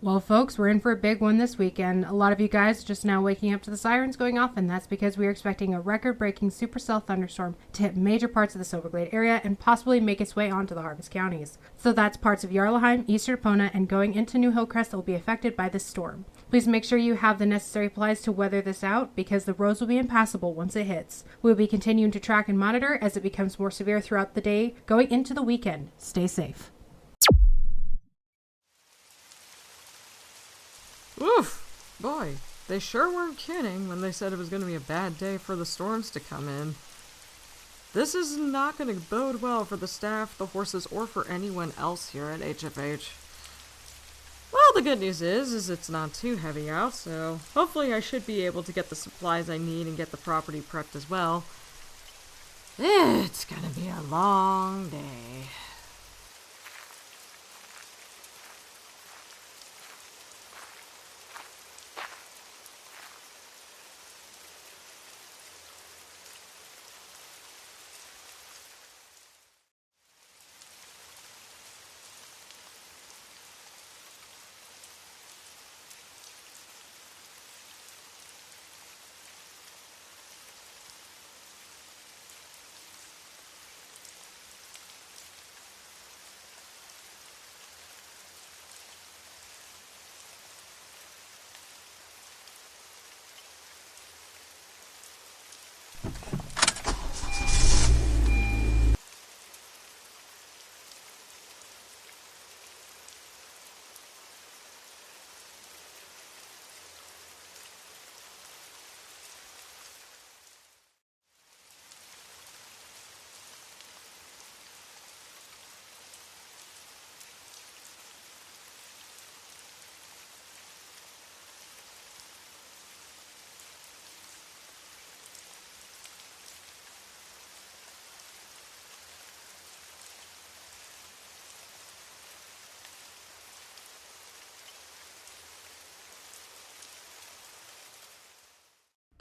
Well, folks, we're in for a big one this weekend. A lot of you guys just now waking up to the sirens going off, and that's because we are expecting a record-breaking supercell thunderstorm to hit major parts of the Silverglade area and possibly make its way onto the Harvest counties. So that's parts of Jarlaheim, Eastern Epona, and going into New Hillcrest that will be affected by this storm. Please make sure you have the necessary supplies to weather this out, because the roads will be impassable once it hits. We will be continuing to track and monitor as it becomes more severe throughout the day going into the weekend. Stay safe. Oof! Boy, they sure weren't kidding when they said it was going to be a bad day for the storms to come in. This is not going to bode well for the staff, the horses, or for anyone else here at HFH. Well, the good news is it's not too heavy out, so hopefully I should be able to get the supplies I need and get the property prepped as well. It's gonna be a long day.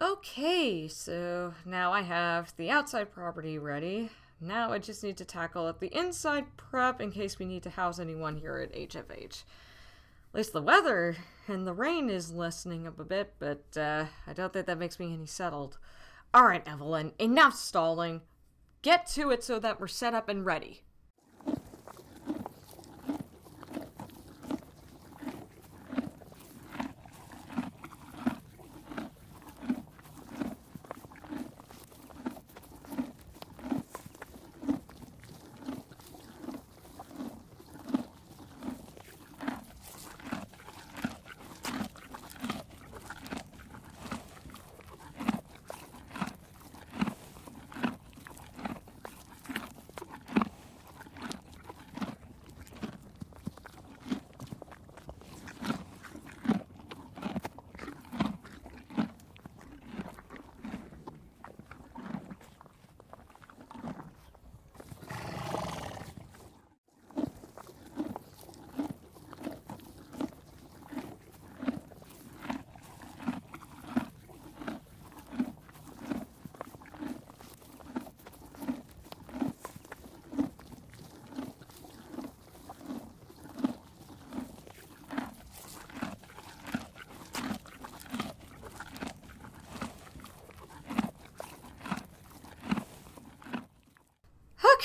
Okay, so now I have the outside property ready. Now I just need to tackle up the inside prep in case we need to house anyone here at HFH. At least the weather and the rain is lessening up a bit, but I don't think that makes me any settled. Alright, Evelyn, enough stalling. Get to it so that we're set up and ready.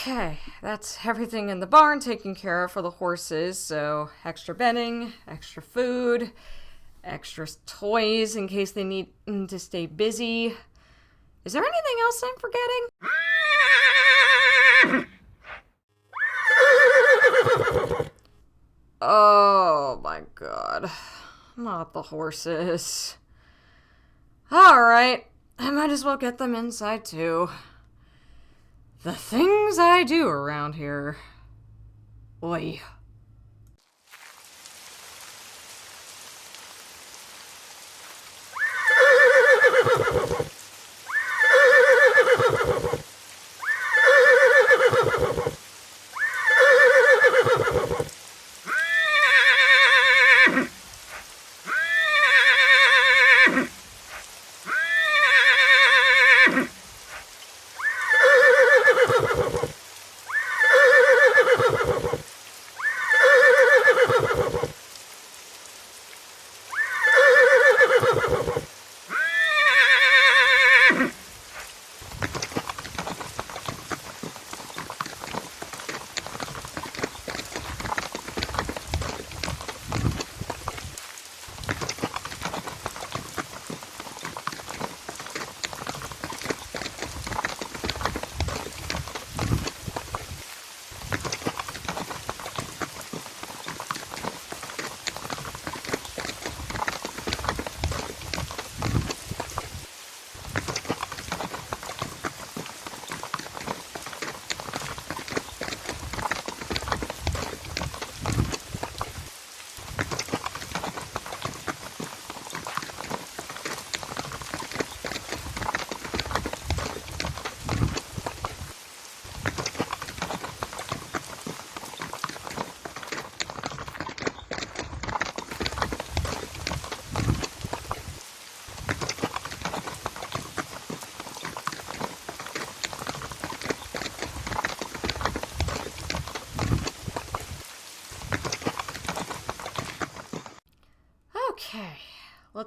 Okay, that's everything in the barn taken care of for the horses, so extra bedding, extra food, extra toys in case they need to stay busy. Is there anything else I'm forgetting? Oh my god, not the horses. Alright, I might as well get them inside too. The things I do around here. Oi.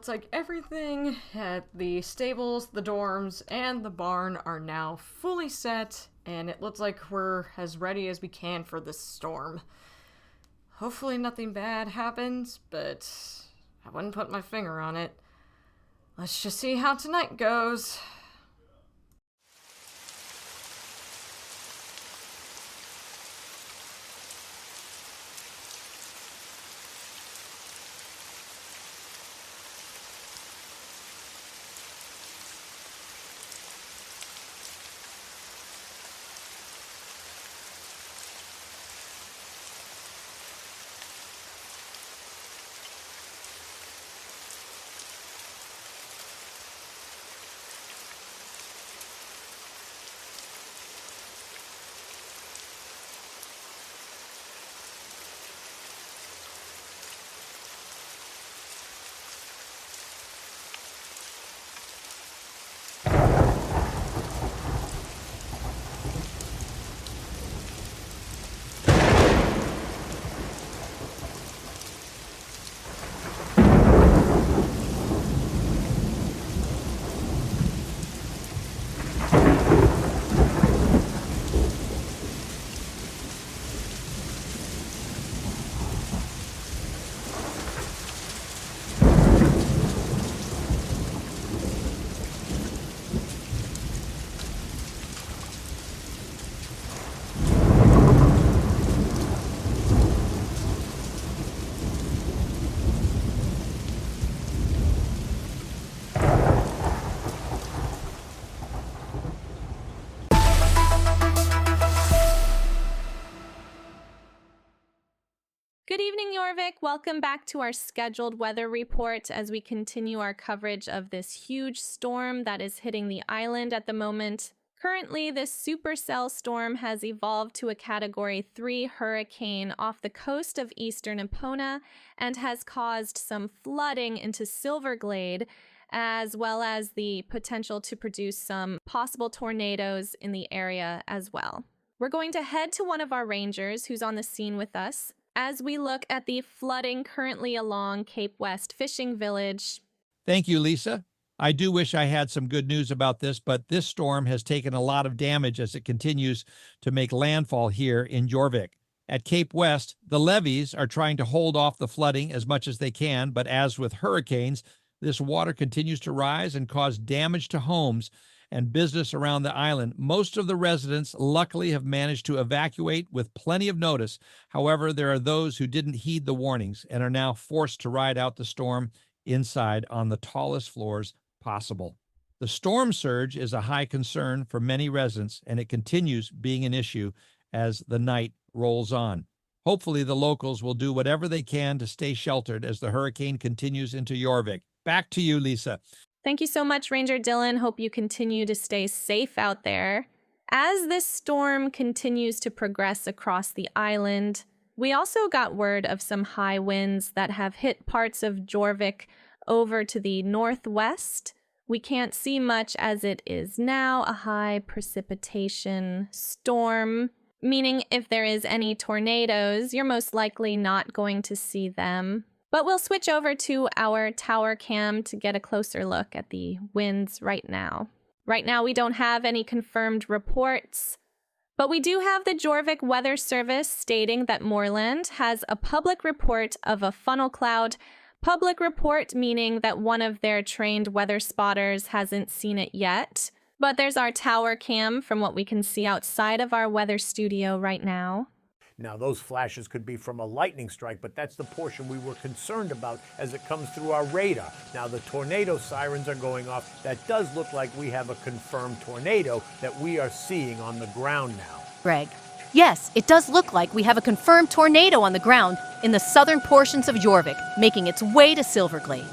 looks like everything at the stables, the dorms, and the barn are now fully set, and it looks like we're as ready as we can for this storm. Hopefully nothing bad happens, but I wouldn't put my finger on it. Let's just see how tonight goes. Good evening, Jorvik. Welcome back to our scheduled weather report as we continue our coverage of this huge storm that is hitting the island at the moment. Currently, this supercell storm has evolved to a Category 3 hurricane off the coast of eastern Epona and has caused some flooding into Silverglade, as well as the potential to produce some possible tornadoes in the area as well. We're going to head to one of our rangers who's on the scene with us as we look at the flooding currently along Cape West Fishing Village. Thank you, Lisa. I do wish I had some good news about this, but this storm has taken a lot of damage as it continues to make landfall here in Jorvik. At Cape West, the levees are trying to hold off the flooding as much as they can, but as with hurricanes, this water continues to rise and cause damage to homes and business around the island. Most of the residents luckily have managed to evacuate with plenty of notice. However, there are those who didn't heed the warnings and are now forced to ride out the storm inside on the tallest floors possible. The storm surge is a high concern for many residents, and it continues being an issue as the night rolls on. Hopefully, the locals will do whatever they can to stay sheltered as the hurricane continues into Jorvik. Back to you, Lisa. Thank you so much, Ranger Dylan. Hope you continue to stay safe out there. As this storm continues to progress across the island, we also got word of some high winds that have hit parts of Jorvik over to the northwest. We can't see much as it is now a high precipitation storm, meaning if there is any tornadoes, you're most likely not going to see them. But we'll switch over to our tower cam to get a closer look at the winds right now. Right now, we don't have any confirmed reports, but we do have the Jorvik Weather Service stating that Moorland has a public report of a funnel cloud. Public report meaning that one of their trained weather spotters hasn't seen it yet. But there's our tower cam from what we can see outside of our weather studio right now. Now, those flashes could be from a lightning strike, but that's the portion we were concerned about as it comes through our radar. Now, the tornado sirens are going off. That does look like we have a confirmed tornado that we are seeing on the ground now. Greg, yes, it does look like we have a confirmed tornado on the ground in the southern portions of Jorvik, making its way to Silverglade.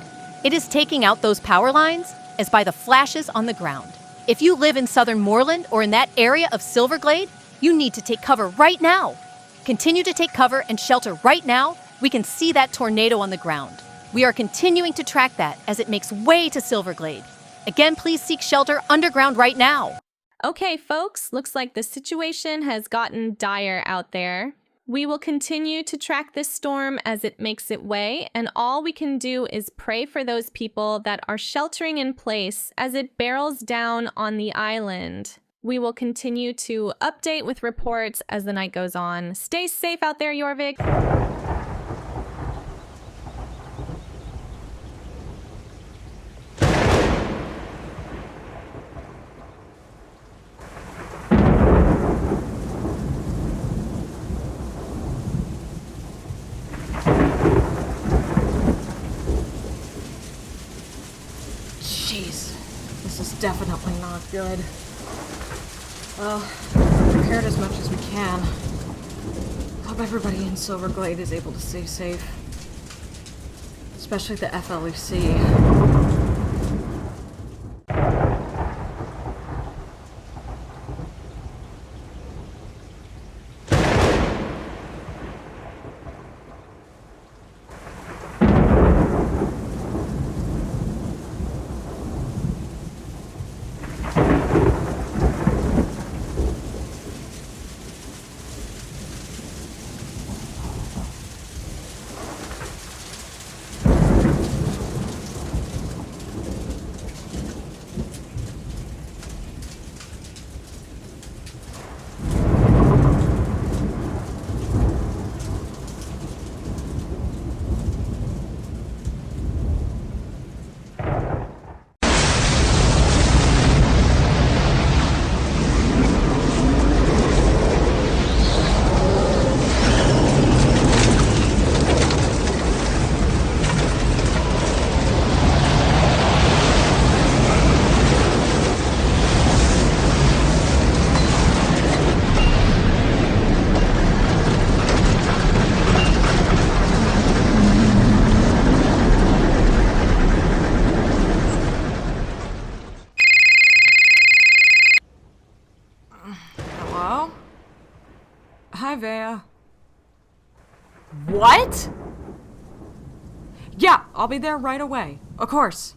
It is taking out those power lines as by the flashes on the ground. If you live in southern Moorland or in that area of Silverglade, you need to take cover right now. Continue to take cover and shelter right now. We can see that tornado on the ground. We are continuing to track that as it makes way to Silverglade. Again, please seek shelter underground right now. Okay, folks, looks like the situation has gotten dire out there. We will continue to track this storm as it makes its way, and all we can do is pray for those people that are sheltering in place as it barrels down on the island. We will continue to update with reports as the night goes on. Stay safe out there, Jorvik. Jeez, this is definitely not good. Well, we've prepared as much as we can. Hope everybody in Silverglade is able to stay safe. Especially the FLEC. Hi, Vea. What? Yeah, I'll be there right away. Of course.